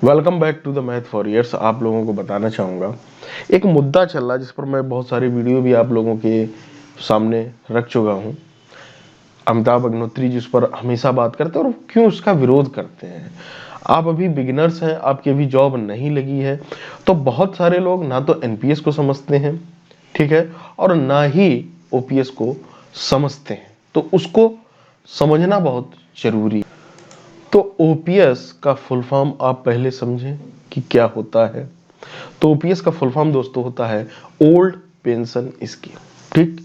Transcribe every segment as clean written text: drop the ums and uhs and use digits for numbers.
Welcome back to the math for years. आप लोगों को बताना चाहूँगा, एक मुद्दा चल रहा है जिस पर मैं बहुत सारे वीडियो भी आप लोगों के सामने रख चुका हूँ। अमिताभ अग्निहोत्री जिस पर हमेशा बात करते हैं और क्यों उसका विरोध करते हैं। आप अभी बिगिनर्स हैं, आपकी अभी जॉब नहीं लगी है, तो बहुत सारे लोग ना तो एनपीएस को समझते हैं, ठीक है, और ना ही ओपीएस को समझते हैं। तो उसको समझना बहुत जरूरी है। तो ओपीएस का फुल फॉर्म आप पहले समझें कि क्या होता है। तो ओपीएस का फुल फॉर्म दोस्तों होता है ओल्ड पेंशन स्कीम, ठीक,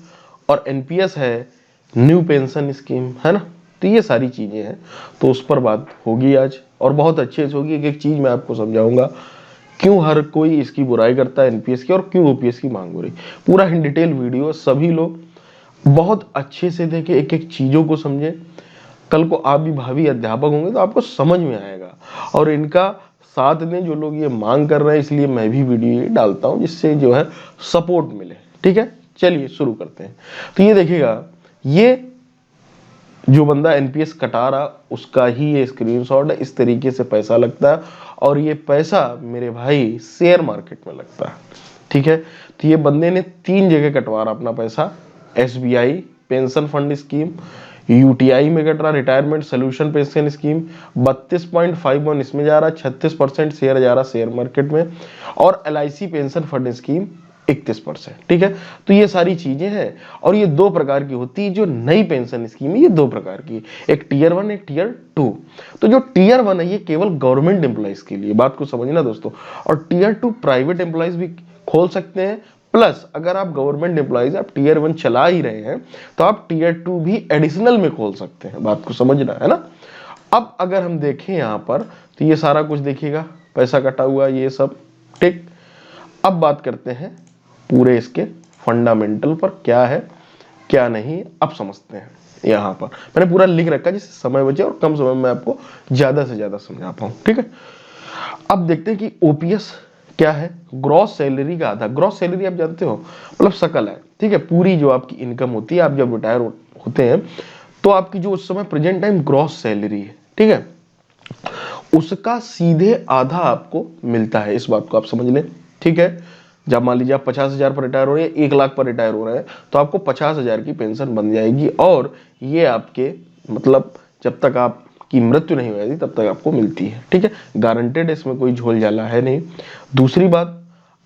और एनपीएस है न्यू पेंशन स्कीम, है ना। तो ये सारी चीजें हैं, तो उस पर बात होगी आज और बहुत अच्छे से होगी। एक एक चीज मैं आपको समझाऊंगा, क्यों हर कोई इसकी बुराई करता है एनपीएस की और क्यों ओपीएस की मांग हो रही। पूरा इन डिटेल वीडियो सभी लोग बहुत अच्छे से देखें, एक एक चीजों को समझें। कल को आप भी भावी अध्यापक होंगे तो आपको समझ में आएगा। और इनका साथ दें जो लोग ये मांग कर रहे हैं, इसलिए मैं भी वीडियो ये डालता हूं जिससे जो है सपोर्ट मिले, ठीक है। चलिए शुरू करते हैं। तो ये देखिएगा, ये जो बंदा एनपीएस कटा रहा उसका ही ये स्क्रीनशॉट है। इस तरीके से पैसा लगता है और ये पैसा मेरे भाई शेयर मार्केट में लगता है, ठीक है। तो ये बंदे ने 3 जगह कटवा रहा अपना पैसा। SBI pension fund scheme, UTI में कट रहा, रिटायरमेंट सोल्यूशन पेंशन स्कीम 32.51 इसमें जा रहा, 36% शेयर जा रहा शेयर मार्केट में, और एलआईसी पेंशन फंड स्कीम 31%, ठीक है। तो ये सारी चीजें हैं और ये 2 प्रकार की होती है। जो नई पेंशन स्कीम है ये 2 प्रकार की, एक टीयर 1 एक टीयर 2। तो जो टीयर 1 है ये केवल गवर्नमेंट एम्प्लॉइज के लिए, बात को समझना दोस्तों, और टीयर 2 प्राइवेट एम्प्लॉइज भी खोल सकते हैं। प्लस अगर आप गवर्नमेंट एम्प्लॉइज आप टीयर 1 चला ही रहे हैं तो आप टीयर 2 भी एडिशनल में खोल सकते हैं, बात को समझना है ना। अब अगर हम देखें यहां पर तो ये सारा कुछ देखिएगा, पैसा कटा हुआ ये सब, ठीक। अब बात करते हैं पूरे इसके फंडामेंटल पर, क्या है क्या नहीं, अब समझते हैं। यहां पर मैंने पूरा लिख रखा है जिससे समय बचे और कम समय में आपको ज्यादा से ज्यादा समझा पाऊं, ठीक है। अब देखते हैं कि ओपीएस क्या है। ग्रॉस सैलरी का आधा, ग्रॉस सैलरी आप जानते हो मतलब सकल है, ठीक है, पूरी जो आपकी इनकम होती है। आप जब रिटायर होते हैं तो आपकी जो उस समय प्रेजेंट टाइम ग्रॉस सैलरी है, ठीक है, उसका सीधे आधा आपको मिलता है। इस बात को आप समझ लें, ठीक है। जब मान लीजिए आप 50,000 पर रिटायर हो रहे हैं, 1 लाख पर रिटायर हो रहे हैं, तो आपको 50,000 की पेंशन बन जाएगी और ये आपके मतलब जब तक आपकी मृत्यु नहीं हो जाती तब तक आपको मिलती है, ठीक है। गारंटेड, इसमें कोई झोल झाला है नहीं। दूसरी बात,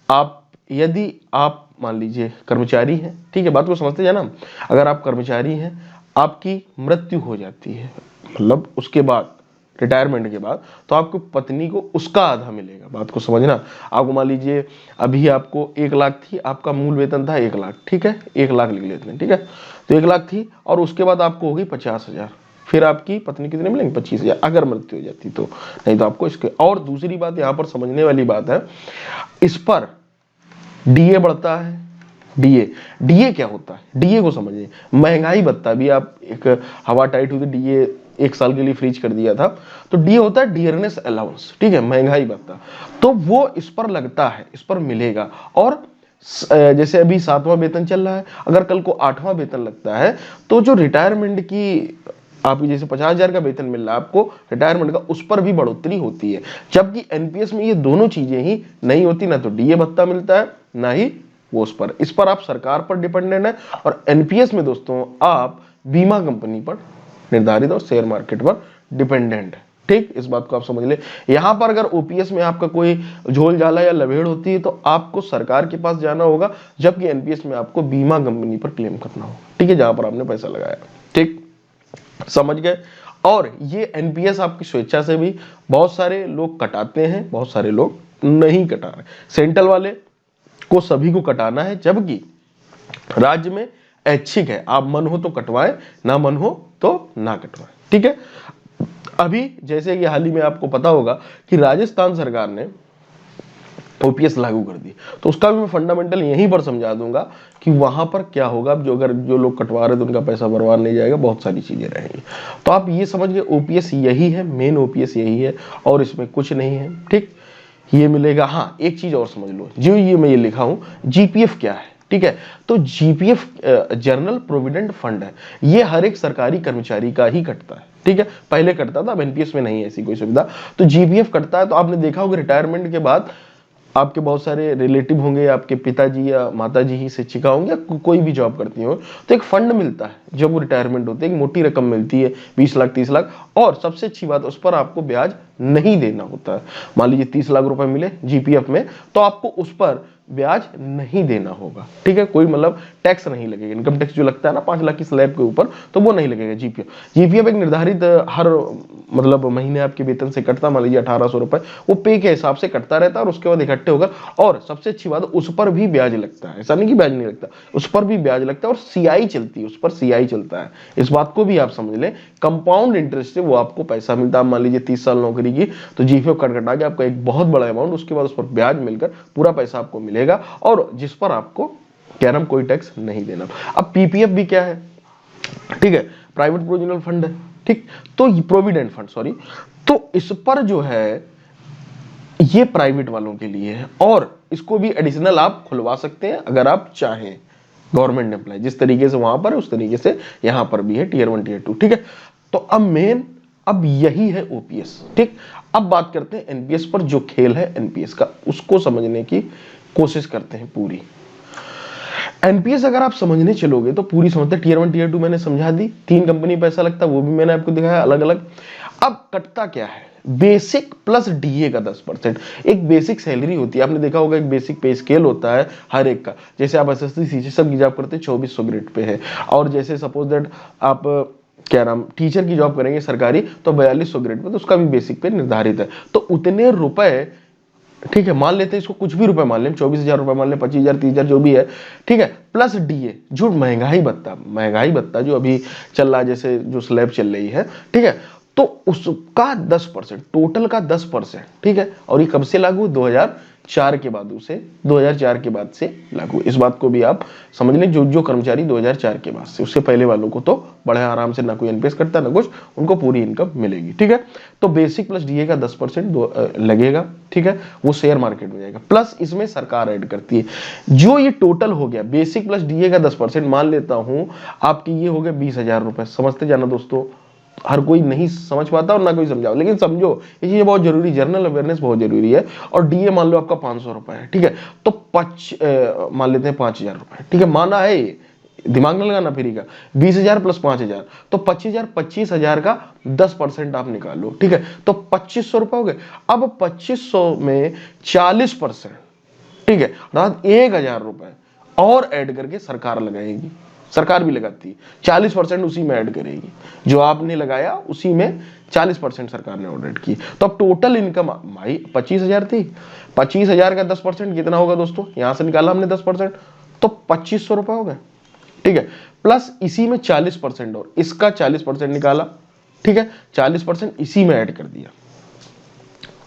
आप यदि आप मान लीजिए कर्मचारी हैं, ठीक है, बात को समझते जाना। अगर आप कर्मचारी हैं, आपकी मृत्यु हो जाती है, मतलब उसके बाद रिटायरमेंट के बाद, तो आपको पत्नी को उसका आधा मिलेगा, बात को समझना। आपको मान लीजिए अभी आपको 1 लाख थी, आपका मूल वेतन था 1 लाख, ठीक है, 1 लाख लिख लेते हैं, ठीक है। तो 1 लाख थी और उसके बाद आपको होगी 50,000, फिर आपकी पत्नी कितने मिलेंगे 25,000 अगर मृत्यु हो जाती तो, नहीं तो आपको इसके। और दूसरी बात यहाँ पर समझने वाली बात है, इस पर डीए बढ़ता है। डीए डीए क्या होता है, डीए को समझिए, महंगाई भत्ता भी। आप एक हवा टाइट हुई थी, डीए 1 साल के लिए फ्रीज कर दिया था, तो डीए होता है डियरनेस अलाउंस, ठीक है, महंगाई भत्ता। तो वो इस पर लगता है, इस पर मिलेगा। और जैसे अभी 7वां वेतन चल रहा है, अगर कल को 8वां वेतन लगता है तो जो रिटायरमेंट की आपकी जैसे 50,000 का वेतन मिल रहा है आपको रिटायरमेंट का, उस पर भी बढ़ोतरी होती है। जबकि एनपीएस में ये दोनों चीजें ही नहीं होती, ना तो डीए भत्ता मिलता है ना ही वो उस पर। इस पर आप सरकार पर डिपेंडेंट है, और एनपीएस में दोस्तों आप बीमा कंपनी पर निर्धारित और शेयर मार्केट पर डिपेंडेंट है, ठीक। इस बात को आप समझ ले। यहां पर अगर ओपीएस में आपका कोई झोल झाला या लभेड़ होती है तो आपको सरकार के पास जाना होगा, जबकि एनपीएस में आपको बीमा कंपनी पर क्लेम करना होगा, ठीक है, जहां पर आपने पैसा लगाया, ठीक, समझ गए। और ये एनपीएस आपकी स्वेच्छा से भी बहुत सारे लोग कटाते हैं, बहुत सारे लोग नहीं कटा रहे। सेंट्रल वाले को सभी को कटाना है, जबकि राज्य में ऐच्छिक है, आप मन हो तो कटवाएं, ना मन हो तो ना कटवाएं, ठीक है। अभी जैसे कि हाल ही में आपको पता होगा कि राजस्थान सरकार ने ओपीएस लागू कर दी, तो उसका भी मैं फंडामेंटल यहीं पर समझा दूंगा कि वहां पर क्या होगा। जो अगर जो लोग कटवा रहे तो उनका पैसा बर्बाद नहीं जाएगा, बहुत सारी चीजें रहेंगी। तो आप ये समझ गए ओपीएस यही है, मेन ओपीएस यही है और इसमें कुछ नहीं है, ठीक। ये मिलेगा। हाँ, एक चीज और समझ लो, जो ये मैं ये लिखा हूं जीपीएफ क्या है, ठीक है। तो जीपीएफ जनरल प्रोविडेंट फंड है, ये हर एक सरकारी कर्मचारी का ही कटता है, ठीक है। पहले कटता था, अब एनपीएस में नहीं है ऐसी कोई सुविधा, तो जीपीएफ कटता है। तो आपने देखा होगा रिटायरमेंट के बाद आपके बहुत सारे रिलेटिव होंगे, आपके पिताजी या माताजी ही शिक्षिका होंगे, या कोई भी जॉब करती हो, तो एक फंड मिलता है जब वो रिटायरमेंट होते हैं, एक मोटी रकम मिलती है 20 लाख 30 लाख, और सबसे अच्छी बात उस पर आपको ब्याज नहीं देना होता है। मान लीजिए 30 लाख रुपए मिले जीपीएफ में, तो आपको उस पर ब्याज नहीं देना होगा, ठीक है। कोई मतलब टैक्स नहीं लगेगा, इनकम टैक्स जो लगता है ना 5 लाख की स्लैब के ऊपर, तो वो नहीं लगेगा जीपीएफ। जीपीएफ एक निर्धारित हर मतलब महीने आपके वेतन से कटता, मान लीजिए 1800 रुपए, वो पे के हिसाब से कटता रहता है, और उसके बाद इकट्ठे होकर, और सबसे अच्छी बात उस पर भी ब्याज लगता है, ऐसा नहीं कि ब्याज नहीं लगता, उस पर भी ब्याज लगता है, और सीआई चलती है, उस पर सीआई चलता है। इस बात को भी आप समझ लें, कंपाउंड इंटरेस्ट से वो आपको पैसा मिलता है। मान लीजिए 30 साल नौकरी की, तो जीपीएफ कट कटा के आपका एक बहुत बड़ा अमाउंट, उसके बाद उस पर ब्याज मिलकर पूरा पैसा आपको मिलेगा, और जिस पर आपको क्या नाम कोई टैक्स नहीं देना। अब पीपीएफ भी क्या है, ठीक है, प्राइवेट प्रोविडेंट फंड है, ठीक। तो प्रोविडेंट फंड, सॉरी, तो इस पर जो है ये प्राइवेट वालों के लिए है, और इसको भी एडिशनल आप खुलवा सकते हैं अगर आप चाहें, गवर्नमेंट एम्प्लॉय जिस तरीके से वहां पर है उस तरीके से यहां पर भी है, टीयर 1 टीयर 2, ठीक है। तो अब यही है ओपीएस, ठीक। अब बात करते हैं एनपीएस पर, जो खेल है एनपीएस का उसको समझने की कोशिश करते हैं पूरी। एनपीएस अगर आप समझने चलोगे तो पूरी समझते, टीयर 1 टीयर 2 मैंने समझा दी, 3 कंपनी पैसा लगता है वो भी मैंने आपको दिखाया अलग अलग। अब कटता क्या है, बेसिक प्लस डीए का 10%। एक बेसिक सैलरी होती है, आपने देखा होगा एक बेसिक पे स्केल होता है हर एक का, जैसे आप एसएससी सीजीएल की जॉब करते हैं 2400 ग्रेड पे है, और जैसे सपोज दैट आप क्या नाम टीचर की जॉब करेंगे सरकारी तो 4200 ग्रेड पे, तो उसका भी बेसिक पे निर्धारित है। तो उतने रुपए, ठीक है, मान लेते हैं इसको कुछ भी रुपए मान लें, 24,000 रुपए मान लें, 25,000 30,000 जो भी है, ठीक है, प्लस डीए, जो महंगाई भत्ता जो अभी चल रहा है, जैसे जो स्लैब चल रही है, ठीक है, तो उसका 10%, टोटल का 10%, ठीक है। और ये कब से लागू, 2004 के बाद, उसे 2004 के बाद से लागू। इस बात को भी आप समझ लें, जो कर्मचारी 2004 के बाद से, उससे पहले वालों को तो बड़े आराम से ना कोई एनपीएस करता ना कुछ, उनको पूरी इनकम मिलेगी, ठीक है। तो बेसिक प्लस डीए का 10% लगेगा, ठीक है, वो शेयर मार्केट में जाएगा, प्लस इसमें सरकार ऐड करती है। जो ये टोटल हो गया बेसिक प्लस डीए का 10%, मान लेता हूं आपकी ये हो गया 20,000 रुपए। समझते जाना दोस्तों, हर कोई नहीं समझ पाता और ना कोई समझाओ, लेकिन समझो ये चीज बहुत जरूरी, जनरल अवेयरनेस बहुत जरूरी है। और डीए मान लो आपका 500 रुपए है, ठीक है, तो मान लेते हैं 5,000 रुपए, ठीक है, माना है, दिमाग न लगाना फ्री का, 20,000 प्लस 5,000 तो 25,000, 25,000 का 10% आप निकालो, ठीक है, तो 2,500 रुपए हो गए। अब 2,500 में 40%, ठीक है, अर्थात 1,000 रुपए और ऐड करके सरकार लगाएगी, सरकार भी लगाती है, 40% उसी में ऐड करेगी, जो आपने लगाया उसी में 40% सरकार ने और ऐड की। तो अब टोटल इनकम भाई 25,000 थी, 25,000 का 10% कितना होगा दोस्तों, यहां से निकाला हमने 10%, तो 2,500 रुपए हो गए, ठीक है, प्लस इसी में 40% और इसका 40% निकाला, ठीक है, 40% इसी में ऐड कर दिया,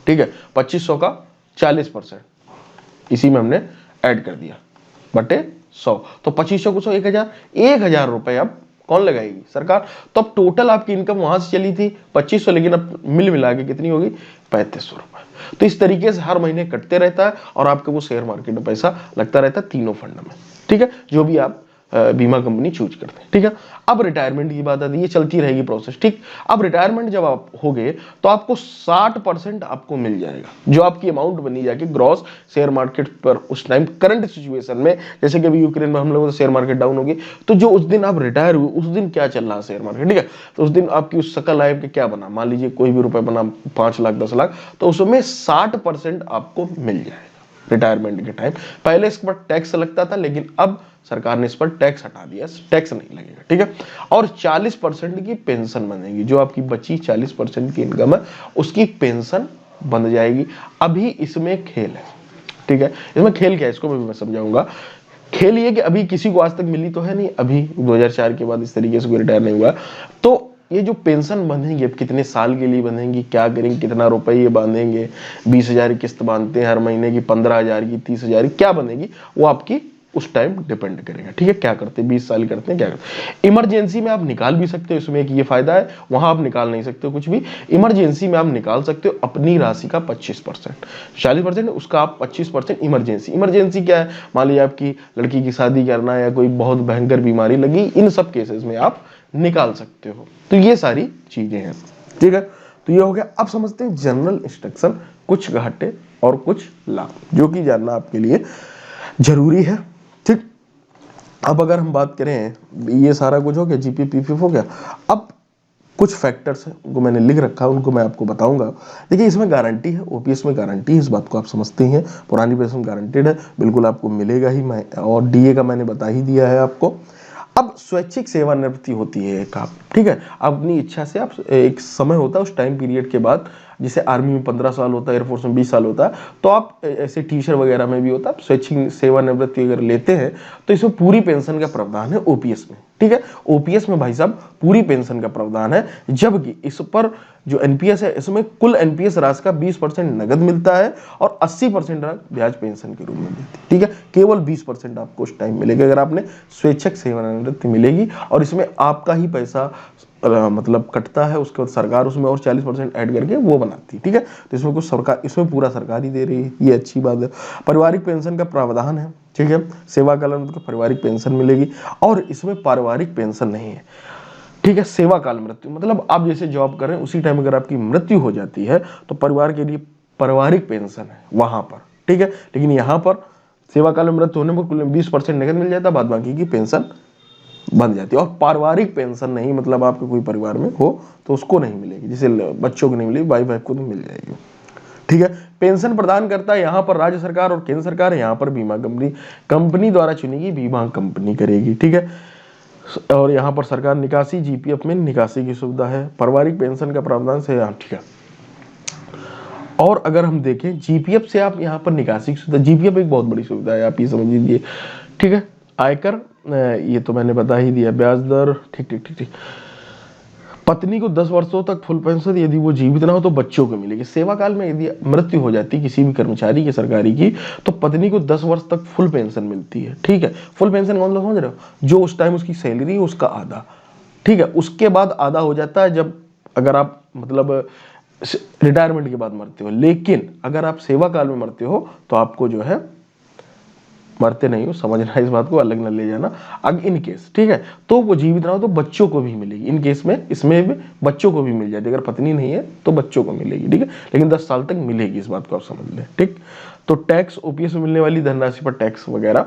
ठीक है, 2,500 का 40% इसी में हमने ऐड कर दिया बटे 100, तो 2,500 को 100, 1,000 रुपए अब कौन लगाएगी, सरकार। तो अब टोटल आपकी इनकम वहां से चली थी 2,500, लेकिन अब मिल मिला के कितनी होगी, 3,500 रुपए। तो इस तरीके से हर महीने कटते रहता है, और आपके वो शेयर मार्केट में पैसा लगता रहता है तीनों फंड में, ठीक है, जो भी आप बीमा कंपनी चूज करते हैं, ठीक है। अब रिटायरमेंट की बात आती है, ये चलती रहेगी प्रोसेस, ठीक। अब रिटायरमेंट जब आप हो गए तो आपको 60% आपको मिल जाएगा, जो आपकी अमाउंट बनी जाएगी ग्रॉस शेयर मार्केट पर उस टाइम करंट सिचुएशन में। जैसे कि अभी यूक्रेन में हम लोगों का शेयर मार्केट डाउन होगी, तो जो उस दिन आप रिटायर हुए उस दिन क्या चल रहा है शेयर मार्केट, ठीक है, तो उस दिन आपकी उस सकल आय के क्या बना, मान लीजिए कोई भी रुपए बना 5 लाख 10 लाख, तो उसमें 60% आपको मिल जाएगा रिटायरमेंट के टाइम। पहले इस पर टैक्स लगता था, लेकिन अब सरकार ने इस पर टैक्स हटा दिया, टैक्स नहीं लगेगा, ठीक है। और 40% की पेंशन बनेगी, जो आपकी बची 40% की इनकम है उसकी पेंशन बन जाएगी। अभी इसमें खेल है, ठीक है, इसमें खेल क्या है इसको मैं समझाऊंगा। खेल ये कि अभी किसी को आज तक मिली तो है नहीं, अभी 2004 के बाद इस तरीके से कोई रिटायर नहीं हुआ, तो ये जो पेंशन बंधेंगी अब कितने साल के लिए बंधेंगी, क्या करेंगे, कितना रुपए ये बांधेंगे, 20,000 की किस्त बांधते हैं हर महीने की, 15,000 की, 30,000 की, क्या बनेगी वो आपकी उस टाइम डिपेंड करेगा। ठीक है, क्या करते हैं, 20 साल करते हैं, क्या करते हैं। इमरजेंसी में आप निकाल भी सकते हो, इसमें एक ये फायदा है, वहां आप निकाल नहीं सकते हो कुछ भी। इमरजेंसी में आप निकाल सकते हो अपनी राशि का 25%, 40% उसका आप 25% इमरजेंसी। इमरजेंसी क्या है, मान लीजिए आपकी लड़की की शादी करना या कोई बहुत भयंकर बीमारी लगी, इन सब केसेस में आप निकाल सकते हो। तो ये सारी चीजें हैं। ठीक है, तो ये हो गया। अब समझते हैं जनरल इंस्ट्रक्शन, कुछ घाटे और कुछ लाभ, जो कि जानना आपके लिए जरूरी है। ठीक, अब अगर हम बात करें, ये सारा कुछ हो गया, जीपी पीपीएफ हो गया। अब कुछ फैक्टर्स हैं उनको मैंने लिख रखा है, उनको मैं आपको बताऊंगा। देखिए, इसमें गारंटी है, ओपीएस में गारंटी है, इस बात को आप समझते हैं। पुरानी पेंशन गारंटेड है, बिल्कुल आपको मिलेगा ही। मैं और डीए का मैंने बता ही दिया है आपको। अब स्वैच्छिक सेवानिवृत्ति होती है एक, आप ठीक है, अपनी इच्छा से आप, एक समय होता है उस टाइम पीरियड के बाद, जैसे आर्मी में 15 साल होता है, एयरफोर्स में 20 साल होता है, तो आप ऐसे टीचर वगैरह में भी होता है, स्वैच्छिक सेवानिवृत्ति अगर लेते हैं तो इसमें पूरी पेंशन का प्रावधान है ओपीएस में। ठीक है, ओपीएस में भाई साहब पूरी पेंशन का प्रावधान है, जबकि इस पर जो एनपीएस है, इसमें कुल एनपीएस राशि का 20% नगद मिलता है और 80% ब्याज पेंशन के रूप में मिलती है। ठीक है, केवल 20% आपको उस टाइम मिलेगा अगर आपने स्वैच्छिक सेवानिवृत्ति मिलेगी, और इसमें आपका ही पैसा मतलब कटता है, उसके बाद सरकार उसमें और 40% ऐड करके वो बनाती है। ठीक है, तो इसमें कुछ सरकार, इसमें पूरा सरकार ही दे रही है, ये अच्छी बात है। पारिवारिक पेंशन का प्रावधान है। ठीक है, सेवा काल में पारिवारिक पेंशन मिलेगी, और इसमें पारिवारिक पेंशन नहीं है। ठीक है, सेवा काल मृत्यु मतलब आप जैसे जॉब कर रहे हैं उसी टाइम अगर आपकी मृत्यु हो जाती है तो परिवार के लिए पारिवारिक पेंशन है वहां पर। ठीक है, लेकिन यहाँ पर सेवा काल में मृत्यु होने पर कुल 20% नगद मिल जाता है, बाद बाकी की पेंशन बन जाती है। और पारिवारिक पेंशन नहीं, मतलब आपके कोई परिवार में हो तो उसको नहीं मिलेगी, जैसे बच्चों को नहीं मिलेगी, वाइफ को तो मिल जाएगी। ठीक है, पेंशन प्रदान करता है यहाँ पर राज्य सरकार और केंद्र सरकार है, यहाँ पर बीमा कंपनी द्वारा चुनी गई बीमा कंपनी करेगी। ठीक है, और यहाँ पर सरकार निकासी, जीपीएफ में निकासी की सुविधा है, पारिवारिक पेंशन का प्रावधान से। ठीक है, और अगर हम देखें जीपीएफ से आप यहाँ पर निकासी की सुविधा, जीपीएफ एक बहुत बड़ी सुविधा है, आप ये समझ लीजिए। ठीक है, आयकर ये तो मैंने बता ही दिया, ब्याज दर, ठीक ठीक ठीक ठीक। पत्नी को 10 वर्षों तक फुल पेंशन, यदि वो जीवित ना हो तो बच्चों को मिलेगी। सेवा काल में यदि मृत्यु हो जाती है किसी भी कर्मचारी की सरकारी की, तो पत्नी को 10 वर्ष तक फुल पेंशन मिलती है। ठीक है, फुल पेंशन कौन सा समझ रहे हो, जो उस टाइम उसकी सैलरी है उसका आधा। ठीक है, उसके बाद आधा हो जाता है जब, अगर आप मतलब रिटायरमेंट के बाद मरते हो। लेकिन अगर आप सेवा काल में मरते हो तो आपको जो है, मरते नहीं हो, समझना इस बात को, अलग न ले जाना। अगर इन केस, ठीक है, तो वो जीवित ना हो तो बच्चों को भी मिलेगी। इन केस में इसमें भी बच्चों को भी मिल जाती है, अगर पत्नी नहीं है तो बच्चों को मिलेगी। ठीक है, लेकिन 10 साल तक मिलेगी, इस बात को आप समझ लें। ठीक, तो टैक्स, ओपीएस में मिलने वाली धनराशि पर टैक्स वगैरह,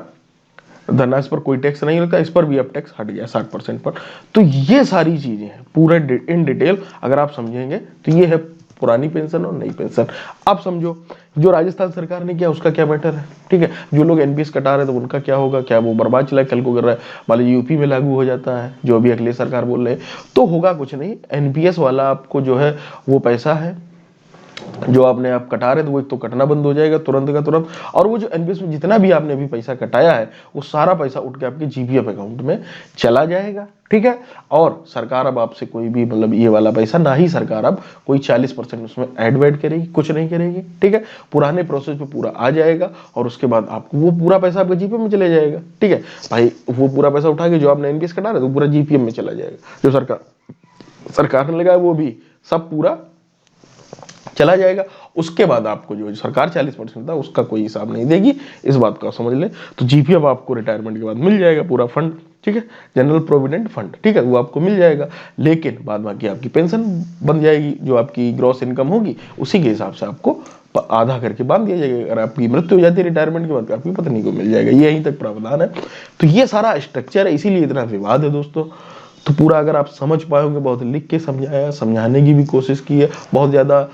धनराशि पर कोई टैक्स नहीं लगता, इस पर भी अब टैक्स हट गया 60% पर। तो ये सारी चीजें हैं पूरा इन डिटेल अगर आप समझेंगे तो ये है पुरानी पेंशन और नई पेंशन। अब समझो जो राजस्थान सरकार ने किया उसका क्या मैटर है। ठीक है, जो लोग एनपीएस कटा रहे हैं तो उनका क्या होगा, क्या वो बर्बाद चला कल को कर रहा है, मान लीजिए यूपी में लागू हो जाता है जो अभी अखिलेश सरकार बोल रहे हैं, तो होगा कुछ नहीं। एनपीएस वाला आपको जो है वो पैसा है जो आपने आप कटा रहे थे वो एक तो कटना बंद हो जाएगा तुरंत का तुरंत, और वो जो एनपीएस में जितना भी आपने अभी पैसा कटाया है वो सारा पैसा उठ के आपके जीपीएफ अकाउंट में चला जाएगा। ठीक है, और सरकार अब आपसे कोई भी मतलब ये वाला पैसा ना ही सरकार अब कोई 40% उसमें ऐड करेगी, कुछ नहीं करेगी। ठीक है, पुराने प्रोसेस पे पूरा आ जाएगा और उसके बाद आपको वो पूरा पैसा आपके जीपीएफ में चले जाएगा। ठीक है भाई, वो पूरा पैसा उठा के जो आपने एनपीएस कटा रहे तो पूरा जीपीएफ में चला जाएगा, जो सरकार ने लगाया वो भी सब पूरा चला जाएगा। उसके बाद आपको जो सरकार 40% था उसका कोई हिसाब नहीं देगी, इस बात को समझ ले। तो जीपीएफ आपको रिटायरमेंट के बाद मिल जाएगा पूरा फंड। ठीक है, जनरल प्रोविडेंट फंड, ठीक है, वो आपको मिल जाएगा। लेकिन बाद बाकी आपकी पेंशन बन जाएगी, जो आपकी ग्रॉस इनकम होगी उसी के हिसाब से आपको आधा करके बांध दिया जाएगा। अगर आपकी मृत्यु हो जाती है रिटायरमेंट के बाद आपकी पत्नी को मिल जाएगा, ये यहीं तक प्रावधान है। तो ये सारा स्ट्रक्चर है, इसीलिए इतना विवाद है दोस्तों। तो पूरा अगर आप समझ पाए होंगे, बहुत लिख के समझाया, समझाने की भी कोशिश की है, बहुत ज्यादा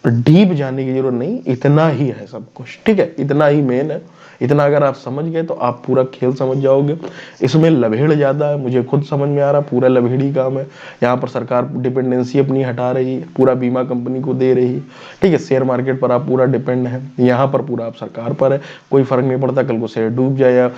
डीप जाने की जरूरत नहीं, इतना ही है सब कुछ। ठीक है, इतना ही मेन है, इतना अगर आप समझ गए तो आप पूरा खेल समझ जाओगे। इसमें लभेड़ ज्यादा है, मुझे खुद समझ में आ रहा, पूरा लभेड़ी काम है। यहाँ पर सरकार डिपेंडेंसी अपनी हटा रही है, पूरा बीमा कंपनी को दे रही है। ठीक है, शेयर मार्केट पर आप पूरा डिपेंड है, यहाँ पर पूरा आप सरकार पर है, कोई फर्क नहीं पड़ता कल को शेयर डूब जाए या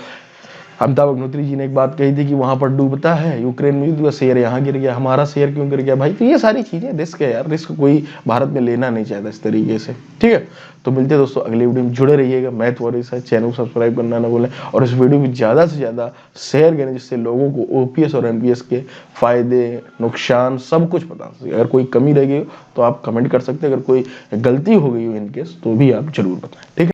अमिताभ अग्निहोत्री जी ने एक बात कही थी कि वहां पर डूबता है यूक्रेन में युद्ध, शेयर यहाँ गिर गया, हमारा शेयर क्यों गिर गया भाई। तो ये सारी चीजें रिस्क है यार, रिस्क कोई भारत में लेना नहीं चाहता इस तरीके से, ठीक है। तो मिलते हैं दोस्तों अगले वीडियो में, जुड़े रहिएगा। मैथ वॉरियर रिसर्च चैनल को सब्सक्राइब करना ना भूलें और इस वीडियो को ज्यादा से ज्यादा शेयर करें, जिससे लोगों को ओपीएस और एमपीएस के फायदे नुकसान सब कुछ पता सके। अगर कोई कमी रह गई तो आप कमेंट कर सकते हैं, अगर कोई गलती हो गई हो इनकेस तो भी आप जरूर बताएं, ठीक है।